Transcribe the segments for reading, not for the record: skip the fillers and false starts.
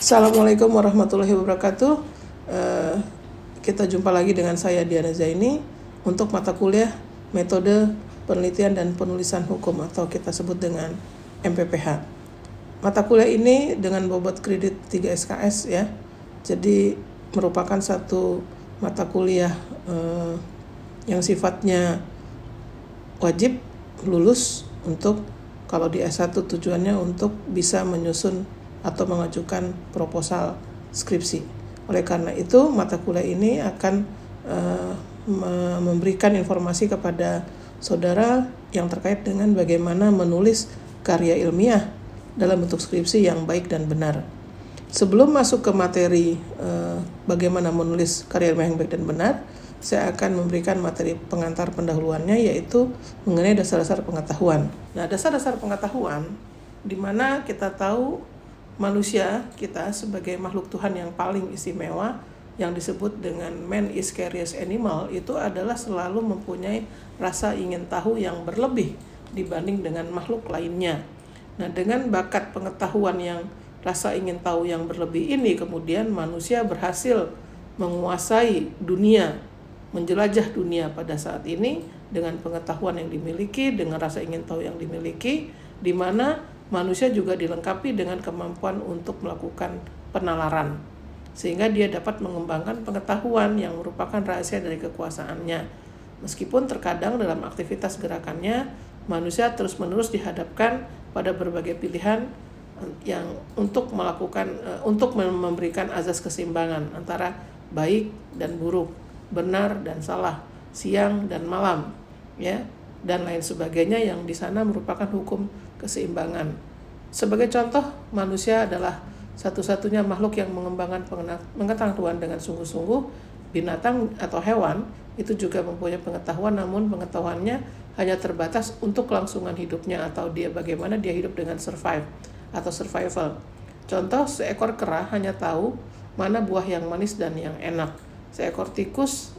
Assalamualaikum warahmatullahi wabarakatuh. Eh, kita jumpa lagi dengan saya Diana Zaini untuk mata kuliah metode penelitian dan penulisan hukum atau kita sebut dengan MPPH. Mata kuliah ini dengan bobot kredit 3 SKS ya. Jadi merupakan satu mata kuliah yang sifatnya wajib lulus untuk kalau di S1 tujuannya untuk bisa menyusun atau mengajukan proposal skripsi. Oleh karena itu, mata kuliah ini akan memberikan informasi kepada saudara yang terkait dengan bagaimana menulis karya ilmiah dalam bentuk skripsi yang baik dan benar. Sebelum masuk ke materi bagaimana menulis karya ilmiah yang baik dan benar, saya akan memberikan materi pengantar pendahuluannya, yaitu mengenai dasar-dasar pengetahuan. Nah, dasar-dasar pengetahuan di mana kita tahu manusia kita sebagai makhluk Tuhan yang paling istimewa yang disebut dengan man is curious animal itu adalah selalu mempunyai rasa ingin tahu yang berlebih dibanding dengan makhluk lainnya. Nah, dengan bakat pengetahuan yang rasa ingin tahu yang berlebih ini, kemudian manusia berhasil menguasai dunia, menjelajah dunia pada saat ini dengan pengetahuan yang dimiliki, dengan rasa ingin tahu yang dimiliki, di mana manusia juga dilengkapi dengan kemampuan untuk melakukan penalaran, sehingga dia dapat mengembangkan pengetahuan yang merupakan rahasia dari kekuasaannya. Meskipun terkadang dalam aktivitas gerakannya, manusia terus-menerus dihadapkan pada berbagai pilihan yang untuk memberikan azas keseimbangan antara baik dan buruk, benar dan salah, siang dan malam, ya, dan lain sebagainya yang di sana merupakan hukum keseimbangan. Sebagai contoh, manusia adalah satu-satunya makhluk yang mengembangkan pengetahuan dengan sungguh-sungguh. Binatang atau hewan itu juga mempunyai pengetahuan, namun pengetahuannya hanya terbatas untuk kelangsungan hidupnya atau bagaimana dia hidup dengan survive atau survival. Contoh, seekor kera hanya tahu mana buah yang manis dan yang enak. Seekor tikus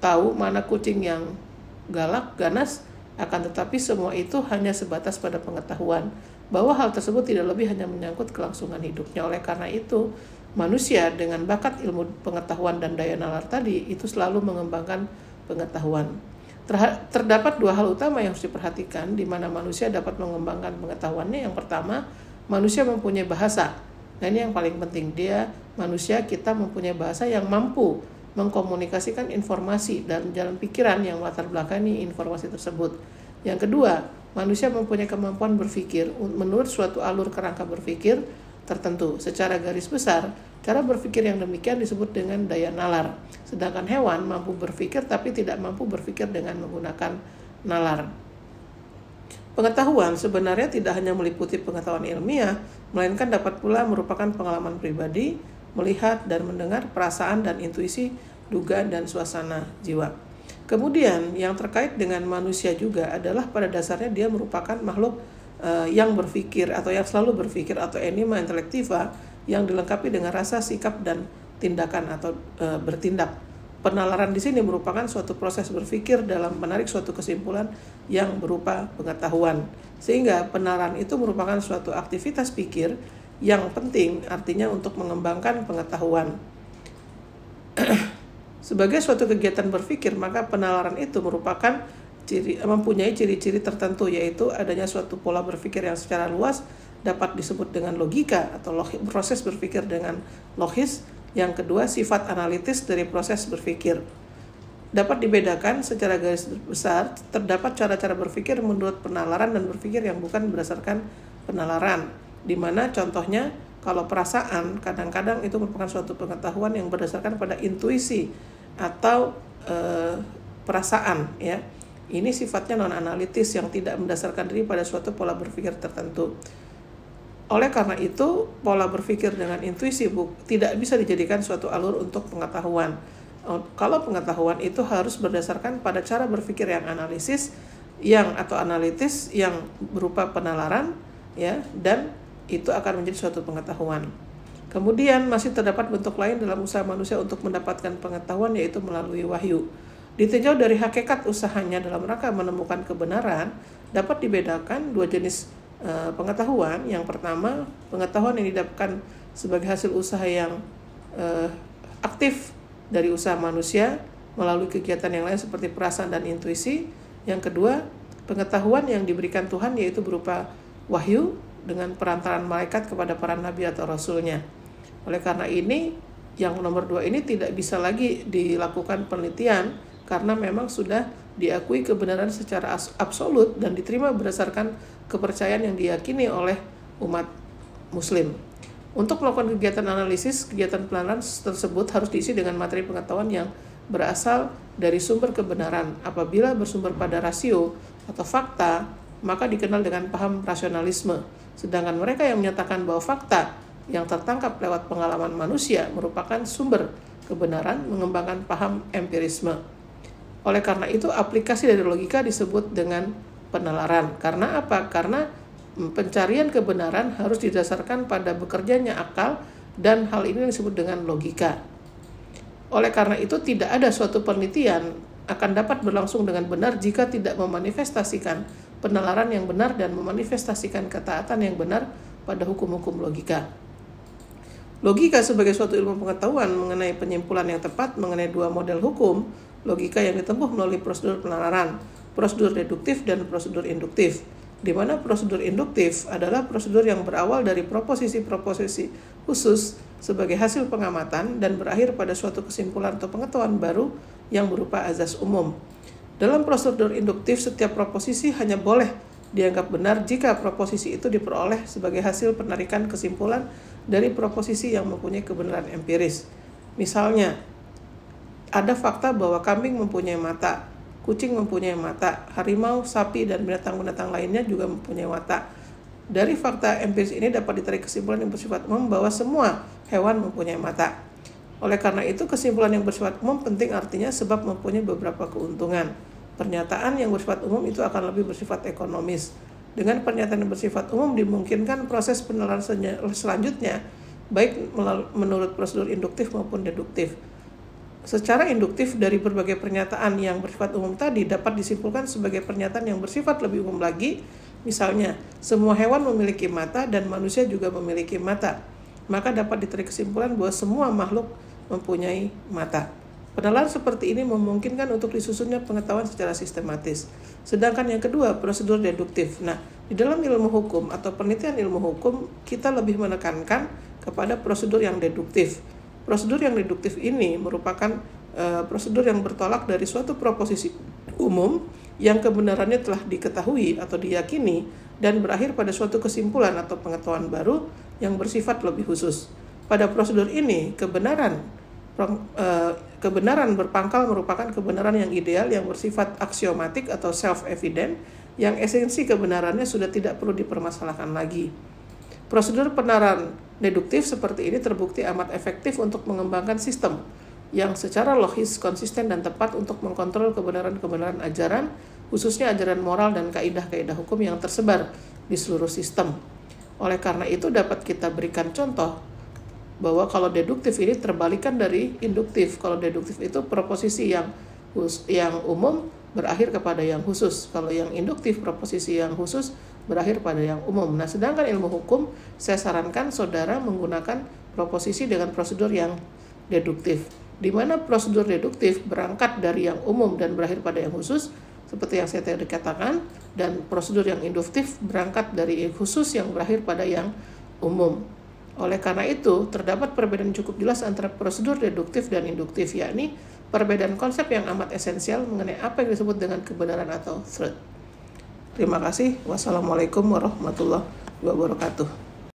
tahu mana kucing yang galak, ganas, akan tetapi semua itu hanya sebatas pada pengetahuan bahwa hal tersebut tidak lebih hanya menyangkut kelangsungan hidupnya. Oleh karena itu, manusia dengan bakat ilmu pengetahuan dan daya nalar tadi itu selalu mengembangkan pengetahuan. Terdapat dua hal utama yang harus diperhatikan di mana manusia dapat mengembangkan pengetahuannya. Yang pertama, manusia mempunyai bahasa. Nah, ini yang paling penting. Kita mempunyai bahasa yang mampu mengkomunikasikan informasi dan jalan pikiran yang melatar belakangi informasi tersebut. Yang kedua, manusia mempunyai kemampuan berpikir menurut suatu alur kerangka berpikir tertentu. Secara garis besar, cara berpikir yang demikian disebut dengan daya nalar. Sedangkan hewan mampu berpikir tapi tidak mampu berpikir dengan menggunakan nalar. Pengetahuan sebenarnya tidak hanya meliputi pengetahuan ilmiah, melainkan dapat pula merupakan pengalaman pribadi, melihat dan mendengar, perasaan dan intuisi, dugaan dan suasana jiwa. Kemudian yang terkait dengan manusia juga adalah pada dasarnya dia merupakan makhluk yang berpikir atau yang selalu berpikir atau anima intellectiva yang dilengkapi dengan rasa, sikap dan tindakan atau bertindak. Penalaran di sini merupakan suatu proses berpikir dalam menarik suatu kesimpulan yang berupa pengetahuan. Sehingga penalaran itu merupakan suatu aktivitas pikir yang penting, artinya untuk mengembangkan pengetahuan. Sebagai suatu kegiatan berpikir, maka penalaran itu mempunyai ciri-ciri tertentu, yaitu adanya suatu pola berpikir yang secara luas dapat disebut dengan logika atau proses berpikir dengan logis. Yang kedua, sifat analitis dari proses berpikir. Dapat dibedakan secara garis besar, terdapat cara-cara berpikir menurut penalaran dan berpikir yang bukan berdasarkan penalaran. Di mana contohnya, kalau perasaan kadang-kadang itu merupakan suatu pengetahuan yang berdasarkan pada intuisi atau perasaan, ya. Ini sifatnya non-analitis yang tidak mendasarkan diri pada suatu pola berpikir tertentu. Oleh karena itu, pola berpikir dengan intuisi tidak bisa dijadikan suatu alur untuk pengetahuan. Kalau pengetahuan itu harus berdasarkan pada cara berpikir yang analitis yang berupa penalaran, ya, dan itu akan menjadi suatu pengetahuan. Kemudian masih terdapat bentuk lain dalam usaha manusia untuk mendapatkan pengetahuan, yaitu melalui wahyu. Ditinjau dari hakikat usahanya dalam rangka menemukan kebenaran, dapat dibedakan dua jenis pengetahuan. Yang pertama, pengetahuan yang didapatkan sebagai hasil usaha yang aktif dari usaha manusia melalui kegiatan yang lain seperti perasaan dan intuisi. Yang kedua, pengetahuan yang diberikan Tuhan, yaitu berupa wahyu dengan perantaraan malaikat kepada para nabi atau rasulnya. Oleh karena ini, yang nomor 2 ini tidak bisa lagi dilakukan penelitian karena memang sudah diakui kebenaran secara absolut dan diterima berdasarkan kepercayaan yang diyakini oleh umat muslim. Untuk melakukan kegiatan analisis, kegiatan penelitian tersebut harus diisi dengan materi pengetahuan yang berasal dari sumber kebenaran. Apabila bersumber pada rasio atau fakta, maka dikenal dengan paham rasionalisme. Sedangkan mereka yang menyatakan bahwa fakta yang tertangkap lewat pengalaman manusia merupakan sumber kebenaran, mengembangkan paham empirisme. Oleh karena itu, aplikasi dari logika disebut dengan penalaran. Karena apa? Karena pencarian kebenaran harus didasarkan pada bekerjanya akal, dan hal ini disebut dengan logika. Oleh karena itu, tidak ada suatu penelitian akan dapat berlangsung dengan benar jika tidak memanifestasikan penalaran yang benar dan memanifestasikan ketaatan yang benar pada hukum-hukum logika. Logika sebagai suatu ilmu pengetahuan mengenai penyimpulan yang tepat mengenai 2 model hukum logika yang ditempuh melalui prosedur penalaran, prosedur deduktif dan prosedur induktif. Di mana prosedur induktif adalah prosedur yang berawal dari proposisi-proposisi khusus sebagai hasil pengamatan dan berakhir pada suatu kesimpulan atau pengetahuan baru yang berupa azas umum. Dalam prosedur induktif, setiap proposisi hanya boleh dianggap benar jika proposisi itu diperoleh sebagai hasil penarikan kesimpulan dari proposisi yang mempunyai kebenaran empiris. Misalnya, ada fakta bahwa kambing mempunyai mata, kucing mempunyai mata, harimau, sapi, dan binatang-binatang lainnya juga mempunyai mata. Dari fakta empiris ini dapat ditarik kesimpulan yang bersifat umum bahwa semua hewan mempunyai mata. Oleh karena itu, kesimpulan yang bersifat umum penting artinya sebab mempunyai beberapa keuntungan. Pernyataan yang bersifat umum itu akan lebih bersifat ekonomis. Dengan pernyataan yang bersifat umum dimungkinkan proses penalaran selanjutnya, baik menurut prosedur induktif maupun deduktif. Secara induktif, dari berbagai pernyataan yang bersifat umum tadi dapat disimpulkan sebagai pernyataan yang bersifat lebih umum lagi. Misalnya, semua hewan memiliki mata dan manusia juga memiliki mata. Maka dapat ditarik kesimpulan bahwa semua makhluk mempunyai mata. Penalaran seperti ini memungkinkan untuk disusunnya pengetahuan secara sistematis. Sedangkan yang kedua, prosedur deduktif. Nah, di dalam ilmu hukum atau penelitian ilmu hukum, kita lebih menekankan kepada prosedur yang deduktif. Prosedur yang deduktif ini merupakan prosedur yang bertolak dari suatu proposisi umum yang kebenarannya telah diketahui atau diyakini dan berakhir pada suatu kesimpulan atau pengetahuan baru yang bersifat lebih khusus. Pada prosedur ini, kebenaran berpangkal merupakan kebenaran yang ideal yang bersifat aksiomatik atau self-evident yang esensi kebenarannya sudah tidak perlu dipermasalahkan lagi. Prosedur penalaran deduktif seperti ini terbukti amat efektif untuk mengembangkan sistem yang secara logis, konsisten, dan tepat untuk mengkontrol kebenaran-kebenaran ajaran, khususnya ajaran moral dan kaidah-kaidah hukum yang tersebar di seluruh sistem. Oleh karena itu dapat kita berikan contoh bahwa kalau deduktif ini terbalikan dari induktif. Kalau deduktif itu proposisi yang umum berakhir kepada yang khusus. Kalau yang induktif, proposisi yang khusus berakhir pada yang umum. Nah, sedangkan ilmu hukum, saya sarankan saudara menggunakan proposisi dengan prosedur yang deduktif, di mana prosedur deduktif berangkat dari yang umum dan berakhir pada yang khusus, seperti yang saya tadi katakan, dan prosedur yang induktif berangkat dari yang khusus yang berakhir pada yang umum. Oleh karena itu, terdapat perbedaan cukup jelas antara prosedur deduktif dan induktif, yakni perbedaan konsep yang amat esensial mengenai apa yang disebut dengan kebenaran atau truth. Terima kasih. Wassalamualaikum warahmatullahi wabarakatuh.